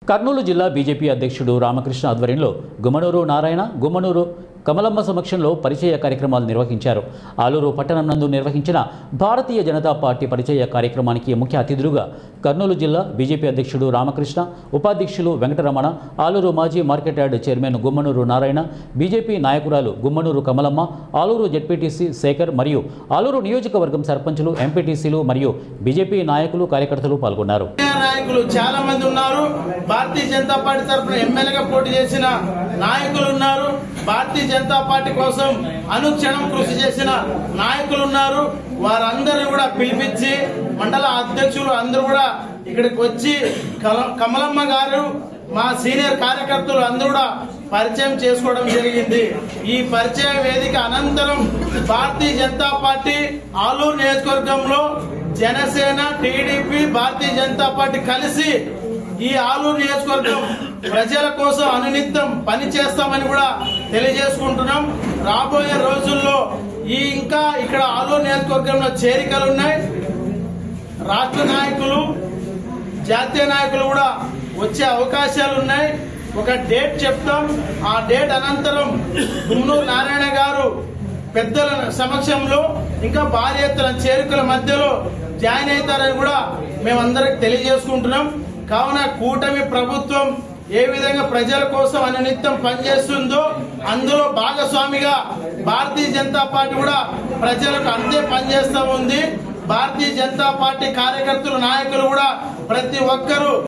కర్నూలు జిల్లా బీజేపీ అధ్యక్షుడు రామకృష్ణ ఆధ్వర్యంలో గుమ్మనూరు నారాయణ, గుమ్మనూరు కమలమ్మ సమక్షంలో పరిచయ కార్యక్రమాలు నిర్వహించారు. ఆలూరు పట్టణం నందు నిర్వహించిన భారతీయ జనతా పార్టీ పరిచయ కార్యక్రమానికి ముఖ్య అతిథులుగా కర్నూలు జిల్లా బీజేపీ అధ్యక్షుడు రామకృష్ణ, ఉపాధ్యక్షులు వెంకటరమణ, ఆలూరు మాజీ market yard chairman Gummanuru Narayana, BJP నాయకురాలు గుమ్మనూరు కమలమ్మ, ఆలూరు జెడ్పీటీసీ శేఖర్ మరియు ఆలూరు నియోజకవర్గం సర్పంచులు, ఎంపీటీసీలు మరియు బీజేపీ నాయకులు, కార్యకర్తలు పాల్గొన్నారు. నాయకులు చాలా మంది ఉన్నారు. భారతీయ జనతా పార్టీ తరఫున ఎమ్మెల్యేగా పోటీ చేసిన నాయకులు ఉన్నారు. భారతీయ జనతా పార్టీ కోసం అనుక్షణం కృషి చేసిన నాయకులు ఉన్నారు. వారందరూ కూడా పిలిపించి మండల అధ్యక్షులు అందరూ కూడా ఇక్కడికి వచ్చి కమలమ్మ గారు, మా సీనియర్ కార్యకర్తలు అందరూ కూడా పరిచయం చేసుకోవడం జరిగింది. ఈ పరిచయ వేదిక అనంతరం భారతీయ జనతా పార్టీ ఆలూరు నియోజకవర్గంలో జనసేన, టీడీపీ, భారతీయ జనతా పార్టీ కలిసి ఈ ఆలూరు నియోజకవర్గం ప్రజల కోసం అనునిత్యం పని చేస్తామని కూడా తెలియజేసుకుంటున్నాం. రాబోయే రోజుల్లో ఇంకా ఇక్కడ ఆలూరు నియోజకవర్గంలో చేరికలు ఉన్నాయి. రాష్ట్ర నాయకులు, జాతీయ నాయకులు కూడా వచ్చే అవకాశాలు ఉన్నాయి. ఒక డేట్ చెప్తాం. ఆ డేట్ అనంతరం గుమ్మనూరు నారాయణ గారు పెద్దల సమక్షంలో ఇంకా భారీ ఎత్తున చేరికల మధ్యలో జాయిన్ అవుతారని కూడా మేమందరికి తెలియజేసుకుంటున్నాం. కావున కూటమి ప్రభుత్వం ఏ విధంగా ప్రజల కోసం అనునిత్యం పనిచేస్తుందో అందులో భాగస్వామిగా భారతీయ జనతా పార్టీ కూడా ప్రజలకు అంతే పనిచేస్తూ ఉంది. భారతీయ జనతా పార్టీ కార్యకర్తలు, నాయకులు కూడా ప్రతి ఒక్కరూ